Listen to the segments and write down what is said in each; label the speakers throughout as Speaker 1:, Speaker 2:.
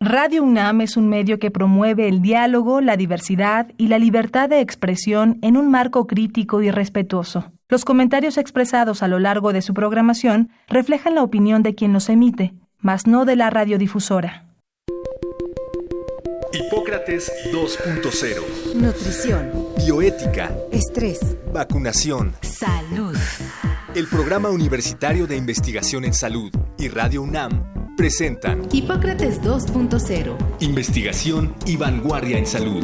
Speaker 1: Radio UNAM es un medio que promueve el diálogo, la diversidad y la libertad de expresión en un marco crítico y respetuoso. Los comentarios expresados a lo largo de su programación reflejan la opinión de quien los emite, mas no de la radiodifusora.
Speaker 2: Hipócrates 2.0.
Speaker 3: Nutrición.
Speaker 2: Bioética.
Speaker 3: Estrés.
Speaker 2: Vacunación.
Speaker 3: Salud.
Speaker 2: El Programa Universitario de Investigación en Salud y Radio UNAM presentan
Speaker 3: Hipócrates 2.0.
Speaker 2: Investigación y vanguardia en salud.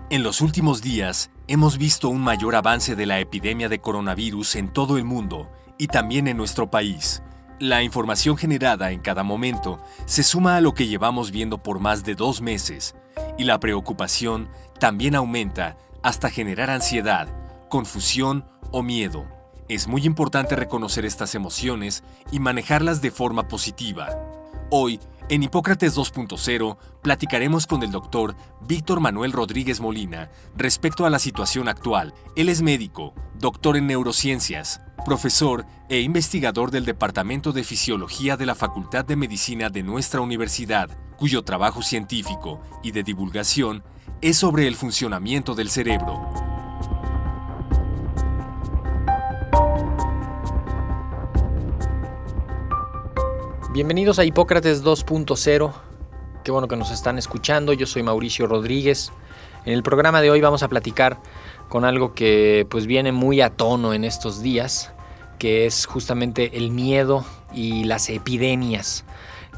Speaker 4: En los últimos días, hemos visto un mayor avance de la epidemia de coronavirus en todo el mundo y también en nuestro país. La información generada en cada momento se suma a lo que llevamos viendo por más de 2 meses, y la preocupación también aumenta hasta generar ansiedad, confusión o miedo. Es muy importante reconocer estas emociones y manejarlas de forma positiva. Hoy, en Hipócrates 2.0, platicaremos con el doctor Víctor Manuel Rodríguez Molina respecto a la situación actual. Él es médico, doctor en neurociencias, profesor e investigador del Departamento de Fisiología de la Facultad de Medicina de nuestra universidad, cuyo trabajo científico y de divulgación es sobre el funcionamiento del cerebro.
Speaker 5: Bienvenidos a Hipócrates 2.0. Qué bueno que nos están escuchando. Yo soy Mauricio Rodríguez. En el programa de hoy vamos a platicar con algo que pues viene muy a tono en estos días, que es justamente el miedo y las epidemias.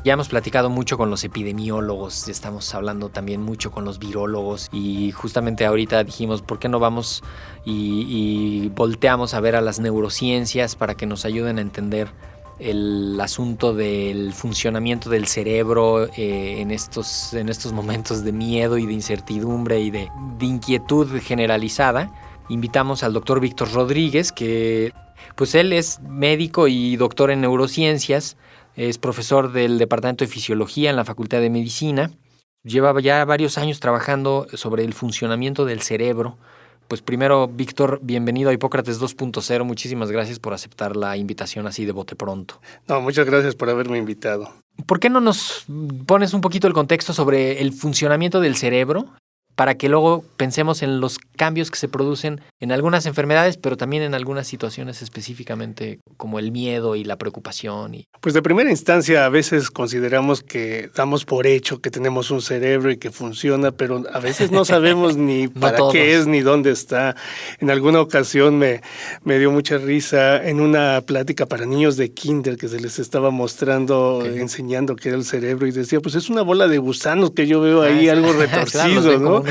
Speaker 5: Ya hemos platicado mucho con los epidemiólogos, estamos hablando también mucho con los virólogos y justamente ahorita dijimos, ¿por qué no vamos y volteamos a ver a las neurociencias para que nos ayuden a entender el asunto del funcionamiento del cerebro en estos momentos de miedo y de incertidumbre y de inquietud generalizada? Invitamos al doctor Víctor Rodríguez, que pues él es médico y doctor en neurociencias, es profesor del Departamento de Fisiología en la Facultad de Medicina, lleva ya varios años trabajando sobre el funcionamiento del cerebro. Pues primero, Víctor, bienvenido a Hipócrates 2.0. Muchísimas gracias por aceptar la invitación así de bote pronto.
Speaker 6: No, muchas gracias por haberme invitado.
Speaker 5: ¿Por qué no nos pones un poquito el contexto sobre el funcionamiento del cerebro para que luego pensemos en los cambios que se producen en algunas enfermedades, pero también en algunas situaciones específicamente como el miedo y la preocupación?
Speaker 6: Pues de primera instancia a veces consideramos que damos por hecho que tenemos un cerebro y que funciona, pero a veces no sabemos ni para qué es ni dónde está. En alguna ocasión me dio mucha risa en una plática para niños de kinder que se les estaba mostrando, enseñando qué era el cerebro, y decía, pues es una bola de gusanos que yo veo ahí, algo retorcido, claro, ¿no?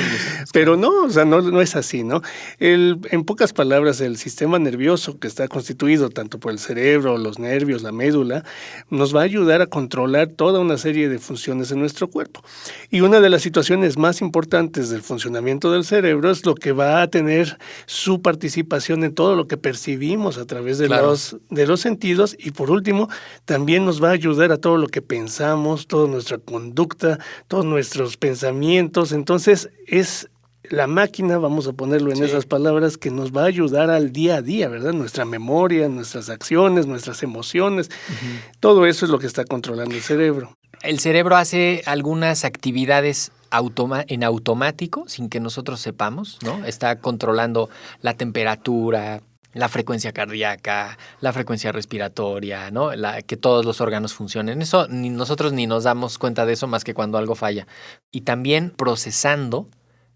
Speaker 6: Pero no, o sea, no es así, ¿no? En pocas palabras, el sistema nervioso que está constituido tanto por el cerebro, los nervios, la médula, nos va a ayudar a controlar toda una serie de funciones en nuestro cuerpo. Y una de las situaciones más importantes del funcionamiento del cerebro es lo que va a tener su participación en todo lo que percibimos a través de, claro, de los sentidos, y por último, también nos va a ayudar a todo lo que pensamos, toda nuestra conducta, todos nuestros pensamientos. Entonces, es la máquina, vamos a ponerlo en esas palabras, que nos va a ayudar al día a día, ¿verdad? Nuestra memoria, nuestras acciones, nuestras emociones, todo eso es lo que está controlando el cerebro.
Speaker 5: El cerebro hace algunas actividades en automático, sin que nosotros sepamos, ¿no? Está controlando la temperatura, la frecuencia cardíaca, la frecuencia respiratoria, ¿no? Que todos los órganos funcionen. Eso nosotros ni nos damos cuenta de eso más que cuando algo falla. Y también procesando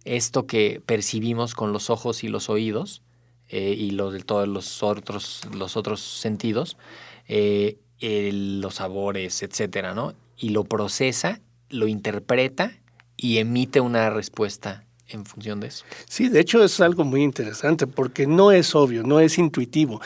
Speaker 5: esto que percibimos con los ojos y los oídos y todos los otros sentidos, los sabores, etcétera, ¿no? Y lo procesa, lo interpreta y emite una respuesta en función de eso.
Speaker 6: Sí, de hecho es algo muy interesante porque no es obvio, no es intuitivo.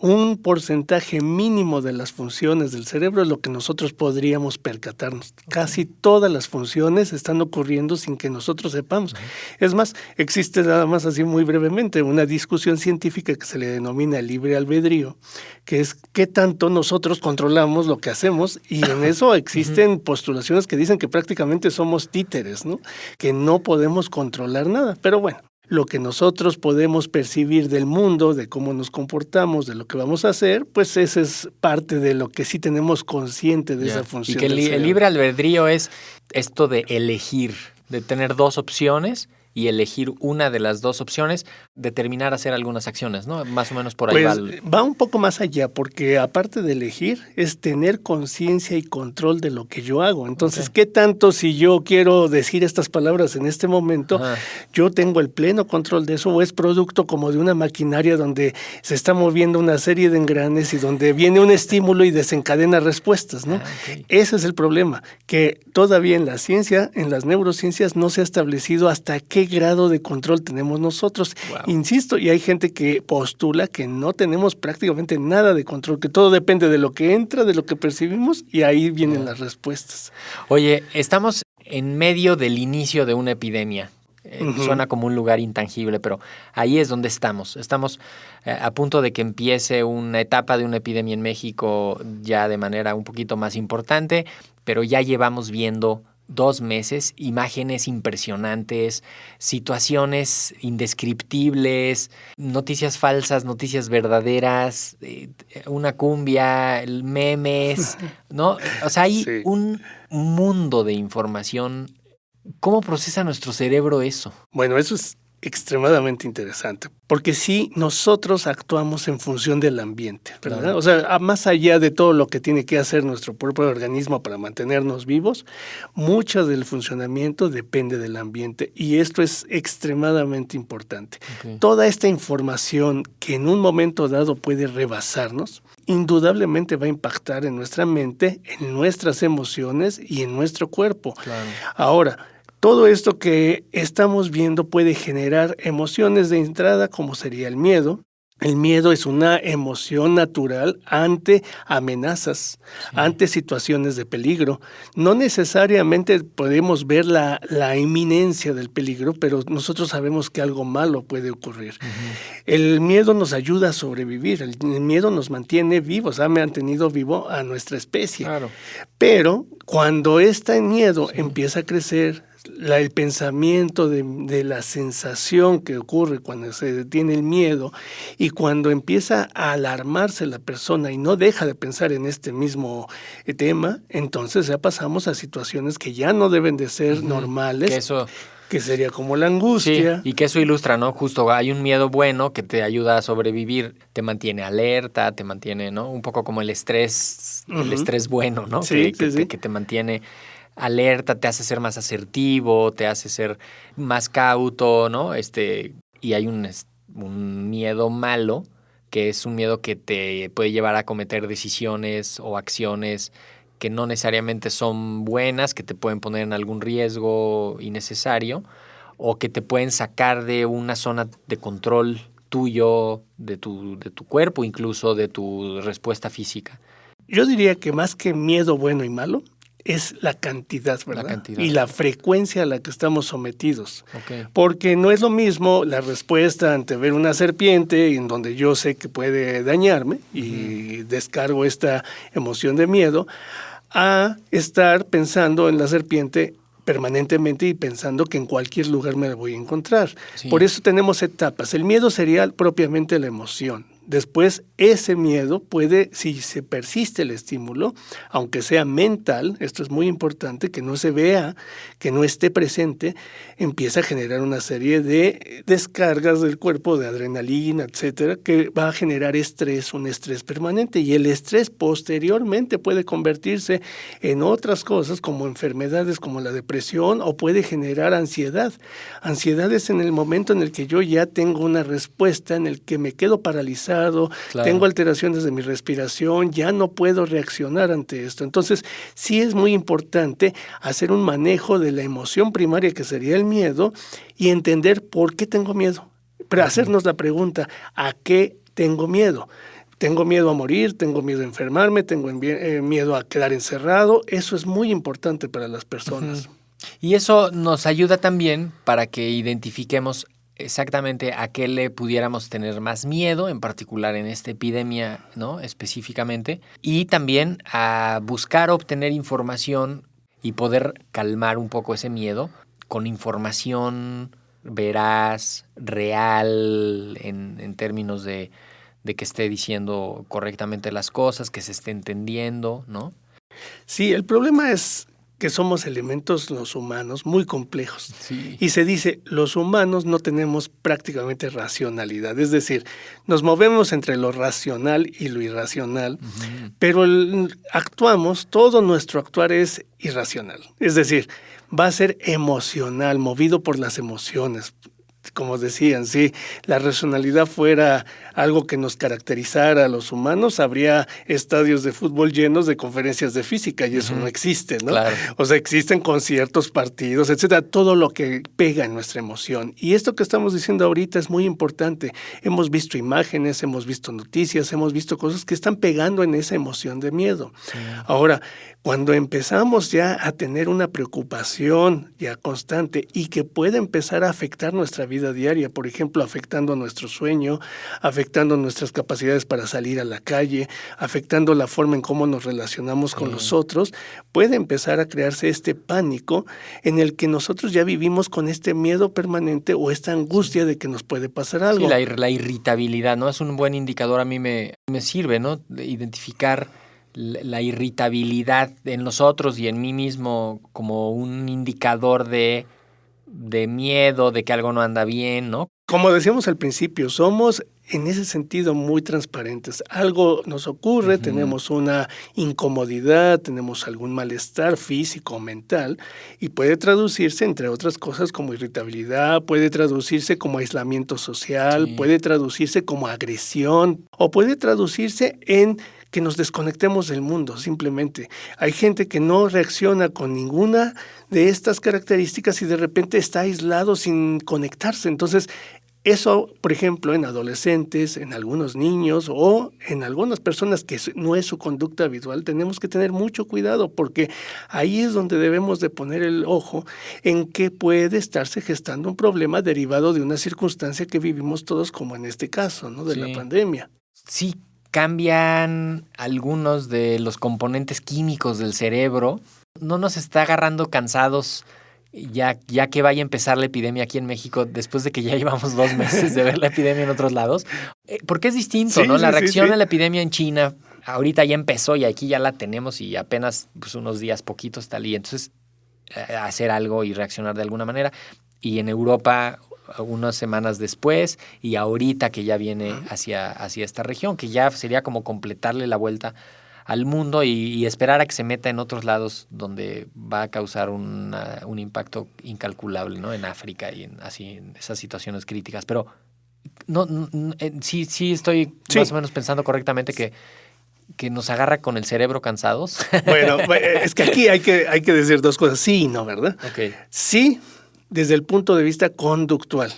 Speaker 6: un porcentaje mínimo de las funciones del cerebro es lo que nosotros podríamos percatarnos. Casi todas las funciones están ocurriendo sin que nosotros sepamos. Es más, existe nada más así muy brevemente una discusión científica que se le denomina el libre albedrío, que es qué tanto nosotros controlamos lo que hacemos, y en eso existen postulaciones que dicen que prácticamente somos títeres, ¿no? Que no podemos controlar nada, pero bueno. Lo que nosotros podemos percibir del mundo, de cómo nos comportamos, de lo que vamos a hacer, pues esa es parte de lo que sí tenemos consciente de esa función.
Speaker 5: Y que el libre albedrío es esto de elegir, de tener dos opciones y elegir una de las dos opciones, determinar hacer algunas acciones, ¿no? Más o menos por ahí
Speaker 6: va un poco más allá, porque aparte de elegir, es tener conciencia y control de lo que yo hago. Entonces, ¿qué tanto si yo quiero decir estas palabras en este momento, yo tengo el pleno control de eso, o es producto como de una maquinaria donde se está moviendo una serie de engranes y donde viene un estímulo y desencadena respuestas, ¿no? Ese es el problema, que todavía en la ciencia, en las neurociencias, no se ha establecido hasta qué grado de control tenemos nosotros. Insisto, y hay gente que postula que no tenemos prácticamente nada de control, que todo depende de lo que entra, de lo que percibimos, y ahí vienen las respuestas.
Speaker 5: Oye, estamos en medio del inicio de una epidemia. Suena como un lugar intangible, pero ahí es donde estamos. Estamos a punto de que empiece una etapa de una epidemia en México ya de manera un poquito más importante, pero ya llevamos viendo 2 meses, imágenes impresionantes, situaciones indescriptibles, noticias falsas, noticias verdaderas, una cumbia, memes, ¿no? O sea, hay un mundo de información. ¿Cómo procesa nuestro cerebro eso?
Speaker 6: Bueno, eso es extremadamente interesante, porque sí, nosotros actuamos en función del ambiente, ¿verdad? Claro. O sea, más allá de todo lo que tiene que hacer nuestro propio organismo para mantenernos vivos, mucho del funcionamiento depende del ambiente, y esto es extremadamente importante. Toda esta información que en un momento dado puede rebasarnos, indudablemente va a impactar en nuestra mente, en nuestras emociones y en nuestro cuerpo. Claro. Ahora, todo esto que estamos viendo puede generar emociones de entrada, como sería el miedo. El miedo es una emoción natural ante amenazas, ante situaciones de peligro. No necesariamente podemos ver la inminencia del peligro, pero nosotros sabemos que algo malo puede ocurrir. El miedo nos ayuda a sobrevivir, el miedo nos mantiene vivos, ha mantenido vivo a nuestra especie. Claro. Pero cuando este miedo empieza a crecer, el pensamiento de la sensación que ocurre cuando se detiene el miedo, y cuando empieza a alarmarse la persona y no deja de pensar en este mismo tema, entonces ya pasamos a situaciones que ya no deben de ser normales. Que sería como la angustia.
Speaker 5: Sí, y que eso ilustra, ¿no? Justo hay un miedo bueno que te ayuda a sobrevivir, te mantiene alerta, te mantiene, ¿no? Un poco como el estrés bueno, ¿no?
Speaker 6: Sí,
Speaker 5: que te mantiene alerta, te hace ser más asertivo, te hace ser más cauto, ¿no? Y hay un miedo malo, que es un miedo que te puede llevar a cometer decisiones o acciones que no necesariamente son buenas, que te pueden poner en algún riesgo innecesario, o que te pueden sacar de una zona de control tuyo, de tu cuerpo, incluso de tu respuesta física.
Speaker 6: Yo diría que más que miedo bueno y malo, es la cantidad, ¿verdad? Y la frecuencia a la que estamos sometidos. Porque no es lo mismo la respuesta ante ver una serpiente, en donde yo sé que puede dañarme y descargo esta emoción de miedo, a estar pensando en la serpiente permanentemente y pensando que en cualquier lugar me la voy a encontrar. Por eso tenemos etapas. El miedo sería propiamente la emoción. Después, ese miedo puede, si se persiste el estímulo, aunque sea mental, esto es muy importante, que no se vea, que no esté presente, empieza a generar una serie de descargas del cuerpo, de adrenalina, etcétera, que va a generar estrés, un estrés permanente, y el estrés posteriormente puede convertirse en otras cosas como enfermedades como la depresión, o puede generar ansiedad. Ansiedad es en el momento en el que yo ya tengo una respuesta, en el que me quedo paralizado, tengo alteraciones de mi respiración, ya no puedo reaccionar ante esto. Entonces, sí es muy importante hacer un manejo de la emoción primaria, que sería el miedo, y entender por qué tengo miedo. Pero hacernos la pregunta, ¿a qué tengo miedo? Tengo miedo a morir, tengo miedo a enfermarme, tengo miedo a quedar encerrado. Eso es muy importante para las personas.
Speaker 5: Y eso nos ayuda también para que identifiquemos exactamente a qué le pudiéramos tener más miedo, en particular en esta epidemia, ¿no? Específicamente, y también a buscar obtener información y poder calmar un poco ese miedo con información veraz, real, en términos de que esté diciendo correctamente las cosas, que se esté entendiendo, ¿no?
Speaker 6: Sí, el problema es que somos elementos, los humanos, muy complejos.
Speaker 5: Sí.
Speaker 6: Y se dice, los humanos no tenemos prácticamente racionalidad. Es decir, nos movemos entre lo racional y lo irracional, pero actuamos, todo nuestro actuar es irracional. Es decir, va a ser emocional, movido por las emociones. Como decían, si la racionalidad fuera algo que nos caracterizara a los humanos, habría estadios de fútbol llenos de conferencias de física y eso no existe, ¿no?
Speaker 5: Claro.
Speaker 6: O sea, existen conciertos, partidos, etcétera, todo lo que pega en nuestra emoción. Y esto que estamos diciendo ahorita es muy importante. Hemos visto imágenes, hemos visto noticias, hemos visto cosas que están pegando en esa emoción de miedo. Sí. Ahora, cuando empezamos ya a tener una preocupación ya constante y que puede empezar a afectar nuestra vida diaria, por ejemplo, afectando nuestro sueño, afectando nuestras capacidades para salir a la calle, afectando la forma en cómo nos relacionamos con los otros, puede empezar a crearse este pánico en el que nosotros ya vivimos con este miedo permanente o esta angustia de que nos puede pasar algo.
Speaker 5: Sí, la irritabilidad, ¿no? Es un buen indicador, a mí me sirve, ¿no? De identificar la irritabilidad en los otros y en mí mismo como un indicador de miedo, de que algo no anda bien, ¿no?
Speaker 6: Como decíamos al principio, somos en ese sentido muy transparentes. Algo nos ocurre, tenemos una incomodidad, tenemos algún malestar físico o mental y puede traducirse, entre otras cosas, como irritabilidad, puede traducirse como aislamiento social, puede traducirse como agresión o puede traducirse en que nos desconectemos del mundo, simplemente. Hay gente que no reacciona con ninguna de estas características y de repente está aislado sin conectarse. Entonces, eso, por ejemplo, en adolescentes, en algunos niños o en algunas personas que no es su conducta habitual, tenemos que tener mucho cuidado porque ahí es donde debemos de poner el ojo en que puede estarse gestando un problema derivado de una circunstancia que vivimos todos, como en este caso, ¿no? De la pandemia.
Speaker 5: Sí. Cambian algunos de los componentes químicos del cerebro. ¿No nos está agarrando cansados ya que vaya a empezar la epidemia aquí en México después de que ya llevamos 2 meses de ver la epidemia en otros lados? Porque es distinto, ¿no? La reacción a la epidemia en China ahorita ya empezó y aquí ya la tenemos y apenas pues, unos días poquitos tal. Y entonces hacer algo y reaccionar de alguna manera. Y en Europa unas semanas después y ahorita que ya viene hacia esta región, que ya sería como completarle la vuelta al mundo y esperar a que se meta en otros lados donde va a causar un impacto incalculable, ¿no? En África y en esas situaciones críticas. Pero sí estoy más o menos pensando correctamente que nos agarra con el cerebro cansados.
Speaker 6: Bueno, es que aquí hay que decir 2 cosas. Sí y no, ¿verdad?
Speaker 5: Okay.
Speaker 6: Sí, desde el punto de vista conductual.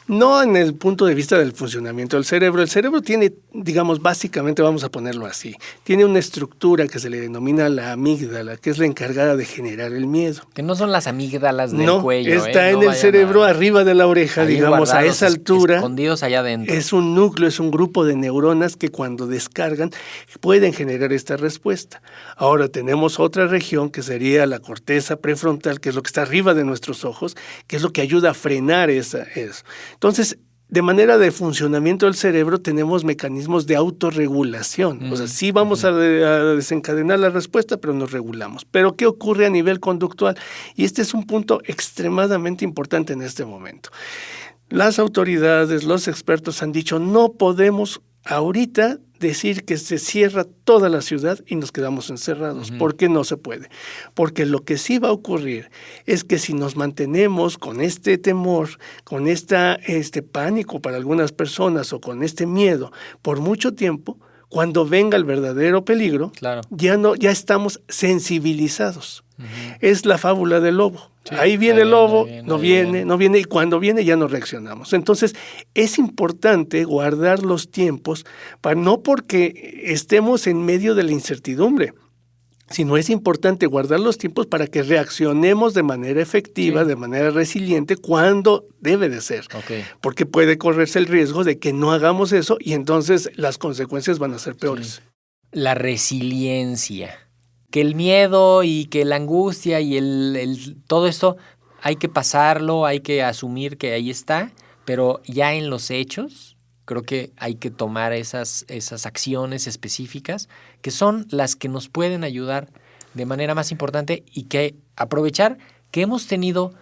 Speaker 6: No en el punto de vista del funcionamiento del cerebro. El cerebro tiene, digamos, básicamente, vamos a ponerlo así, tiene una estructura que se le denomina la amígdala, que es la encargada de generar el miedo.
Speaker 5: Que no son las amígdalas del cuello.
Speaker 6: Está en el cerebro, arriba de la oreja, digamos, a esa altura.
Speaker 5: Escondidos allá adentro.
Speaker 6: Es un núcleo, es un grupo de neuronas que cuando descargan pueden generar esta respuesta. Ahora tenemos otra región que sería la corteza prefrontal, que es lo que está arriba de nuestros ojos, que es lo que ayuda a frenar eso. Entonces, de manera de funcionamiento del cerebro tenemos mecanismos de autorregulación. O sea, sí vamos a desencadenar la respuesta, pero nos regulamos. Pero ¿qué ocurre a nivel conductual? Y este es un punto extremadamente importante en este momento. Las autoridades, los expertos han dicho, no podemos ahorita decir que se cierra toda la ciudad y nos quedamos encerrados. ¿Por qué no se puede? Porque lo que sí va a ocurrir es que si nos mantenemos con este temor, con este pánico para algunas personas o con este miedo por mucho tiempo, cuando venga el verdadero peligro, ya estamos sensibilizados. Es la fábula del lobo. Sí, ahí viene el lobo, no viene, y cuando viene ya no reaccionamos. Entonces, es importante guardar los tiempos, no porque estemos en medio de la incertidumbre, sino es importante guardar los tiempos para que reaccionemos de manera efectiva, de manera resiliente, cuando debe de ser. Porque puede correrse el riesgo de que no hagamos eso y entonces las consecuencias van a ser peores.
Speaker 5: La resiliencia. Que el miedo y que la angustia y todo esto hay que pasarlo, hay que asumir que ahí está, pero ya en los hechos creo que hay que tomar esas acciones específicas que son las que nos pueden ayudar de manera más importante y que aprovechar que hemos tenido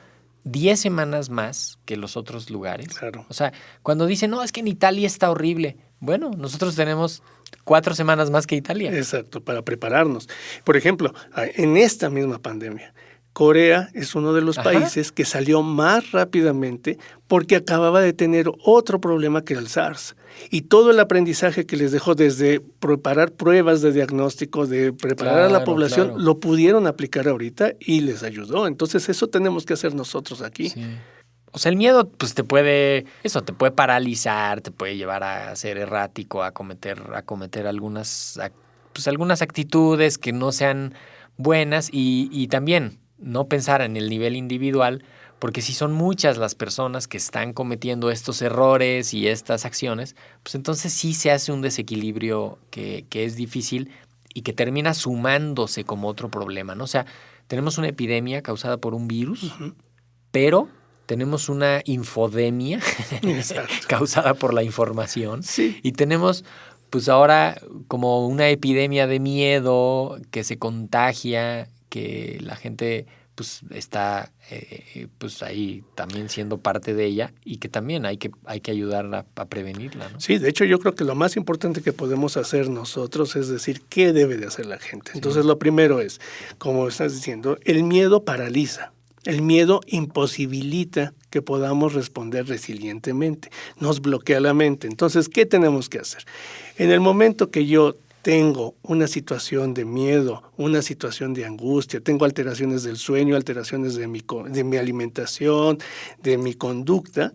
Speaker 5: 10 semanas más que los otros lugares.
Speaker 6: Claro.
Speaker 5: O sea, cuando dicen, no, es que en Italia está horrible. Bueno, nosotros tenemos 4 semanas más que Italia.
Speaker 6: Exacto, para prepararnos. Por ejemplo, en esta misma pandemia, Corea es uno de los países que salió más rápidamente porque acababa de tener otro problema que el SARS. Y todo el aprendizaje que les dejó desde preparar pruebas de diagnóstico, de preparar a la población, lo pudieron aplicar ahorita y les ayudó. Entonces eso tenemos que hacer nosotros aquí.
Speaker 5: Sí. O sea, el miedo pues te puede paralizar, te puede llevar a ser errático, a cometer algunas actitudes que no sean buenas y también no pensar en el nivel individual, porque si son muchas las personas que están cometiendo estos errores y estas acciones, pues entonces sí se hace un desequilibrio que es difícil y que termina sumándose como otro problema, ¿no? O sea, tenemos una epidemia causada por un virus, pero tenemos una infodemia causada por la información.
Speaker 6: Sí.
Speaker 5: Y tenemos, pues ahora, como una epidemia de miedo que se contagia, que la gente pues está pues ahí también siendo parte de ella y que también hay que ayudar a prevenirla, ¿no?
Speaker 6: Sí, de hecho yo creo que lo más importante que podemos hacer nosotros es decir qué debe de hacer la gente. Entonces lo primero es, como estás diciendo, el miedo paraliza. El miedo imposibilita que podamos responder resilientemente, nos bloquea la mente. Entonces, ¿qué tenemos que hacer? En el momento que yo tengo una situación de miedo, una situación de angustia, tengo alteraciones del sueño, alteraciones de mi alimentación, de mi conducta,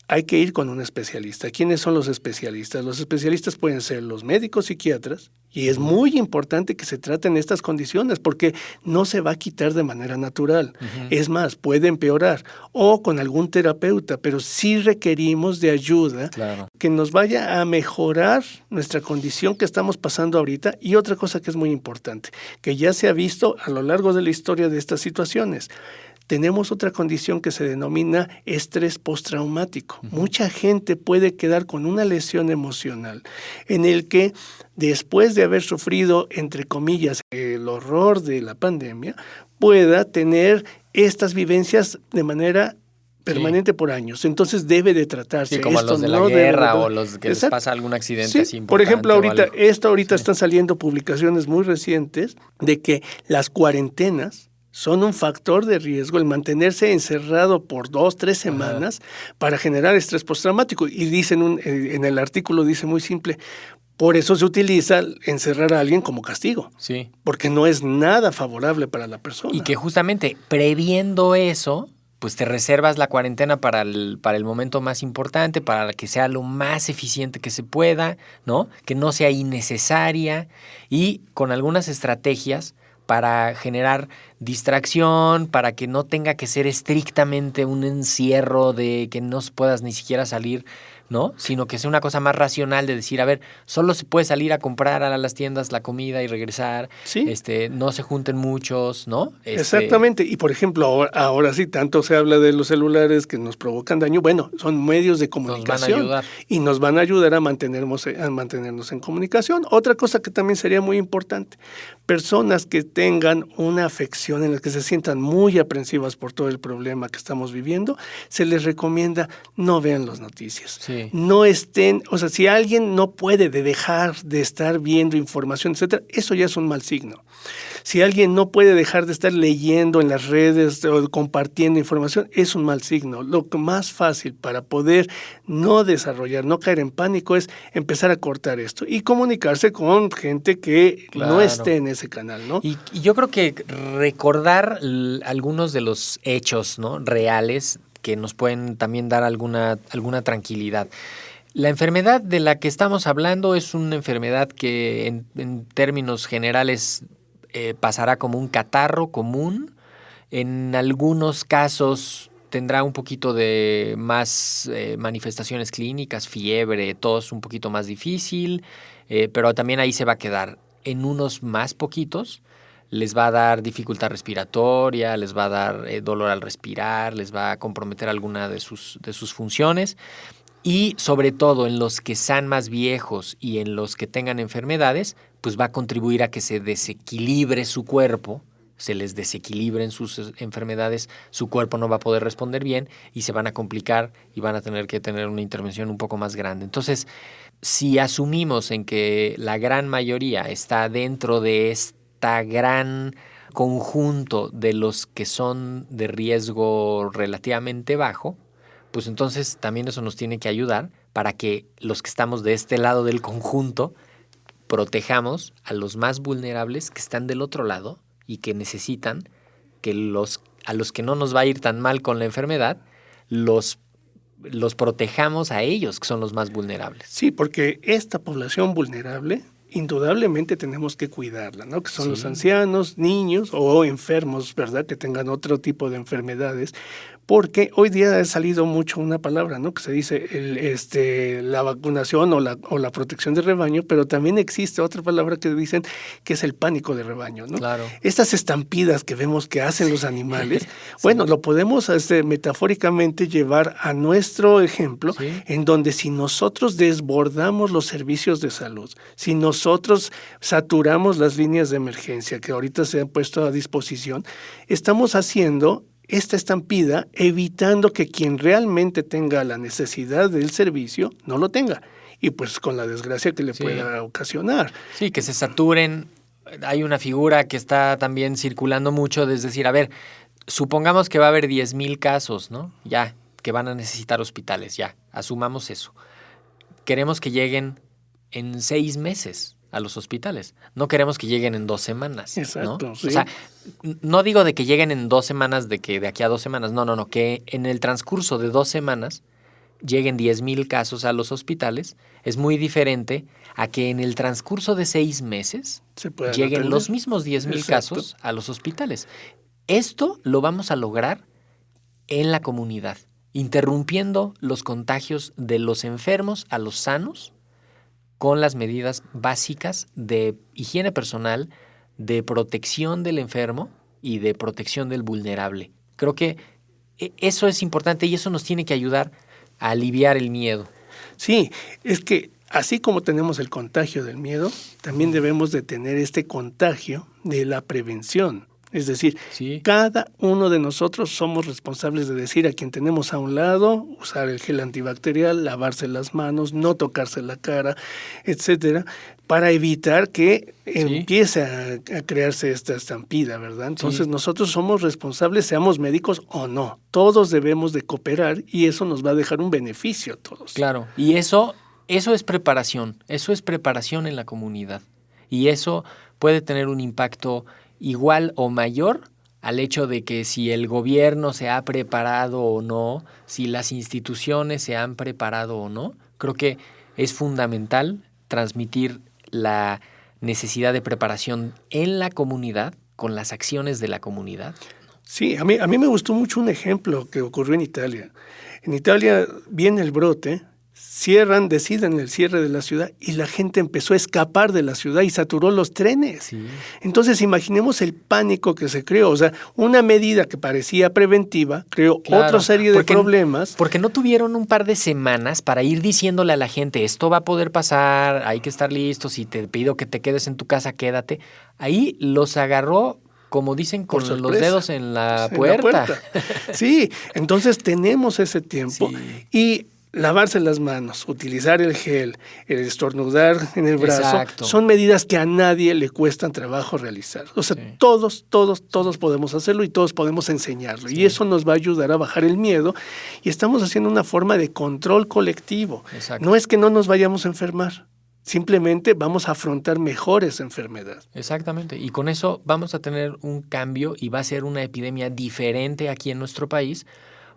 Speaker 6: hay que ir con un especialista. ¿Quiénes son los especialistas? Los especialistas pueden ser los médicos psiquiatras y es muy importante que se traten estas condiciones porque no se va a quitar de manera natural. Es más, puede empeorar o con algún terapeuta, pero sí requerimos de ayuda que nos vaya a mejorar nuestra condición que estamos pasando ahorita. Y otra cosa que es muy importante, que ya se ha visto a lo largo de la historia de estas situaciones, tenemos otra condición que se denomina estrés postraumático. Mucha gente puede quedar con una lesión emocional en el que después de haber sufrido, entre comillas, el horror de la pandemia, pueda tener estas vivencias de manera permanente por años. Entonces debe de tratarse.
Speaker 5: Sí, como
Speaker 6: esto
Speaker 5: los de la guerra o los que les pasa algún accidente así importante.
Speaker 6: Por ejemplo, ahorita están saliendo publicaciones muy recientes de que las cuarentenas son un factor de riesgo, el mantenerse encerrado por 2-3 semanas para generar estrés postraumático. Y dicen en el artículo dice muy simple, por eso se utiliza encerrar a alguien como castigo.
Speaker 5: Sí.
Speaker 6: Porque no es nada favorable para la persona.
Speaker 5: Y que justamente previendo eso, pues te reservas la cuarentena para el momento más importante, para que sea lo más eficiente que se pueda, ¿no? Que no sea innecesaria y con algunas estrategias para generar distracción, para que no tenga que ser estrictamente un encierro de que no puedas ni siquiera salir, ¿no? Sino que sea una cosa más racional de decir, a ver, solo se puede salir a comprar a las tiendas la comida y regresar,
Speaker 6: ¿sí?
Speaker 5: No se junten muchos, ¿no?
Speaker 6: Exactamente, y por ejemplo, ahora sí, tanto se habla de los celulares que nos provocan daño, bueno, son medios de comunicación y nos van a ayudar a mantenernos en comunicación. Otra cosa que también sería muy importante, personas que tengan una afección en la que se sientan muy aprensivas por todo el problema que estamos viviendo, se les recomienda no vean las noticias.
Speaker 5: Sí.
Speaker 6: no estén, o sea, si alguien no puede dejar de estar viendo información, etcétera, eso ya es un mal signo. Si alguien no puede dejar de estar leyendo en las redes o compartiendo información, es un mal signo. Lo más fácil para poder no desarrollar, no caer en pánico, es empezar a cortar esto y comunicarse con gente que no esté en ese canal, ¿no?
Speaker 5: Y yo creo que recordar algunos de los hechos, ¿no?, reales que nos pueden también dar alguna tranquilidad. La enfermedad de la que estamos hablando es una enfermedad que en términos generales pasará como un catarro común. En algunos casos tendrá un poquito de más manifestaciones clínicas, fiebre, tos un poquito más difícil, pero también ahí se va a quedar. En unos más poquitos les va a dar dificultad respiratoria, les va a dar dolor al respirar, les va a comprometer alguna de sus funciones. Y sobre todo en los que sean más viejos y en los que tengan enfermedades, pues va a contribuir a que se desequilibre su cuerpo, se les desequilibren sus enfermedades, su cuerpo no va a poder responder bien y se van a complicar y van a tener que tener una intervención un poco más grande. Entonces, si asumimos en que la gran mayoría está dentro de este gran conjunto de los que son de riesgo relativamente bajo, pues entonces también eso nos tiene que ayudar para que los que estamos de este lado del conjunto protejamos a los más vulnerables que están del otro lado y que necesitan que a los que no nos va a ir tan mal con la enfermedad, los protejamos a ellos, que son los más vulnerables.
Speaker 6: Sí, porque esta población vulnerable indudablemente tenemos que cuidarla, ¿no? Que son los ancianos, niños o enfermos, ¿verdad? Que tengan otro tipo de enfermedades. Porque hoy día ha salido mucho una palabra, ¿no?, que se dice la vacunación o la protección de rebaño, pero también existe otra palabra que dicen que es el pánico de rebaño, ¿no?
Speaker 5: Claro.
Speaker 6: Estas estampidas que vemos que hacen los animales, bueno, lo podemos metafóricamente llevar a nuestro ejemplo, en donde si nosotros desbordamos los servicios de salud, si nosotros saturamos las líneas de emergencia que ahorita se han puesto a disposición, estamos haciendo esta estampida, evitando que quien realmente tenga la necesidad del servicio no lo tenga. Y pues con la desgracia que le pueda ocasionar.
Speaker 5: Sí, que se saturen. Hay una figura que está también circulando mucho, es decir, a ver, supongamos que va a haber 10,000 casos, ¿no? Ya, que van a necesitar hospitales, ya, asumamos eso. Queremos que lleguen en 6 meses a los hospitales. No queremos que lleguen en 2 semanas.
Speaker 6: Exacto,
Speaker 5: ¿no?
Speaker 6: sí.
Speaker 5: O sea, no digo de que lleguen en 2 semanas, de que de aquí a 2 semanas. No. Que en el transcurso de 2 semanas lleguen 10,000 casos a los hospitales. Es muy diferente a que en el transcurso de 6 meses lleguen atender los mismos 10,000 casos a los hospitales. Esto lo vamos a lograr en la comunidad, interrumpiendo los contagios de los enfermos a los sanos, con las medidas básicas de higiene personal, de protección del enfermo y de protección del vulnerable. Creo que eso es importante y eso nos tiene que ayudar a aliviar el miedo.
Speaker 6: Sí, es que así como tenemos el contagio del miedo, también debemos de tener este contagio de la prevención. Es decir, cada uno de nosotros somos responsables de decir a quien tenemos a un lado, usar el gel antibacterial, lavarse las manos, no tocarse la cara, etcétera, para evitar que empiece a crearse esta estampida, ¿verdad? Entonces nosotros somos responsables, seamos médicos o no. Todos debemos de cooperar y eso nos va a dejar un beneficio a todos.
Speaker 5: Claro, y eso es preparación en la comunidad. Y eso puede tener un impacto igual o mayor al hecho de que si el gobierno se ha preparado o no, si las instituciones se han preparado o no. Creo que es fundamental transmitir la necesidad de preparación en la comunidad, con las acciones de la comunidad.
Speaker 6: Sí, a mí me gustó mucho un ejemplo que ocurrió en Italia. En Italia viene el brote, deciden el cierre de la ciudad y la gente empezó a escapar de la ciudad y saturó los trenes. Sí. Entonces imaginemos el pánico que se creó. O sea, una medida que parecía preventiva creó otra serie de problemas.
Speaker 5: Porque no tuvieron un par de semanas para ir diciéndole a la gente, esto va a poder pasar, hay que estar listos, si te pido que te quedes en tu casa, quédate. Ahí los agarró, como dicen, con los dedos en la puerta.
Speaker 6: Sí, entonces tenemos ese tiempo y lavarse las manos, utilizar el gel, el estornudar en el brazo,
Speaker 5: Exacto.
Speaker 6: son medidas que a nadie le cuestan trabajo realizar. O sea,
Speaker 5: Sí.
Speaker 6: todos podemos hacerlo y todos podemos enseñarlo.
Speaker 5: Sí.
Speaker 6: Y eso nos va a ayudar a bajar el miedo y estamos haciendo una forma de control colectivo.
Speaker 5: Exacto.
Speaker 6: No es que no nos vayamos a enfermar, simplemente vamos a afrontar mejor esa enfermedad.
Speaker 5: Exactamente. Y con eso vamos a tener un cambio y va a ser una epidemia diferente aquí en nuestro país,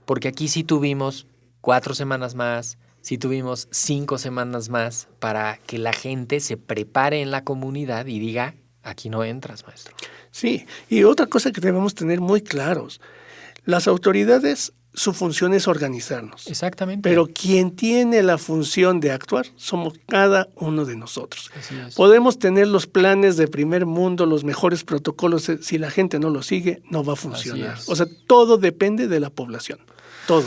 Speaker 5: porque aquí sí tuvimos 4 semanas más, sí tuvimos 5 semanas más para que la gente se prepare en la comunidad y diga, aquí no entras, maestro.
Speaker 6: Sí, y otra cosa que debemos tener muy claros, las autoridades, su función es organizarnos.
Speaker 5: Exactamente.
Speaker 6: Pero quien tiene la función de actuar somos cada uno de nosotros.
Speaker 5: Así es.
Speaker 6: Podemos tener los planes de primer mundo, los mejores protocolos, si la gente no los sigue, no va a funcionar.
Speaker 5: Así es.
Speaker 6: O sea, todo depende de la población, todo.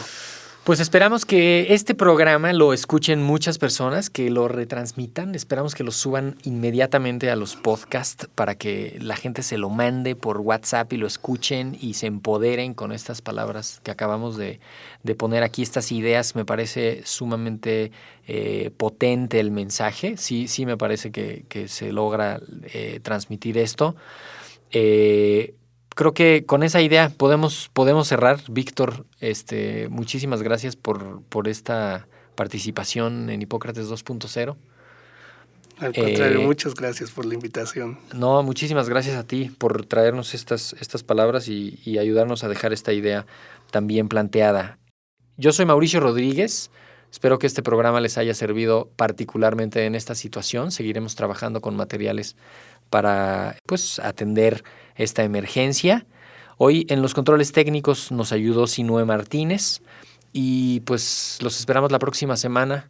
Speaker 5: Pues esperamos que este programa lo escuchen muchas personas, que lo retransmitan. Esperamos que lo suban inmediatamente a los podcasts para que la gente se lo mande por WhatsApp y lo escuchen y se empoderen con estas palabras que acabamos de poner aquí, estas ideas. Me parece sumamente potente el mensaje. Sí me parece que se logra transmitir esto. Creo que con esa idea podemos cerrar. Víctor, muchísimas gracias por esta participación en Hipócrates 2.0.
Speaker 6: Al contrario, muchas gracias por la invitación.
Speaker 5: No, muchísimas gracias a ti por traernos estas palabras y ayudarnos a dejar esta idea tan bien planteada. Yo soy Mauricio Rodríguez. Espero que este programa les haya servido particularmente en esta situación. Seguiremos trabajando con materiales para atender esta emergencia. Hoy en los controles técnicos nos ayudó Sinue Martínez y pues los esperamos la próxima semana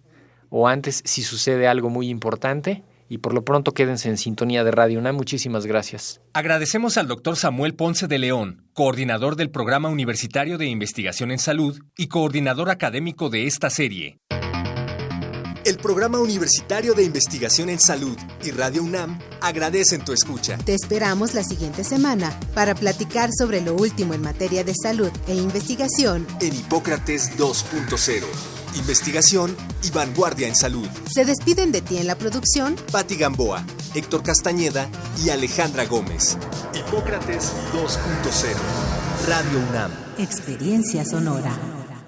Speaker 5: o antes si sucede algo muy importante. Y por lo pronto quédense en sintonía de Radio UNAM. Muchísimas gracias.
Speaker 2: Agradecemos al Dr. Samuel Ponce de León, coordinador del Programa Universitario de Investigación en Salud y coordinador académico de esta serie. El Programa Universitario de Investigación en Salud y Radio UNAM agradecen tu escucha.
Speaker 3: Te esperamos la siguiente semana para platicar sobre lo último en materia de salud e investigación
Speaker 2: En Hipócrates 2.0. Investigación y vanguardia en salud.
Speaker 3: Se despiden de ti en la producción
Speaker 2: Patti Gamboa, Héctor Castañeda y Alejandra Gómez. Hipócrates 2.0. Radio UNAM.
Speaker 3: Experiencia Sonora.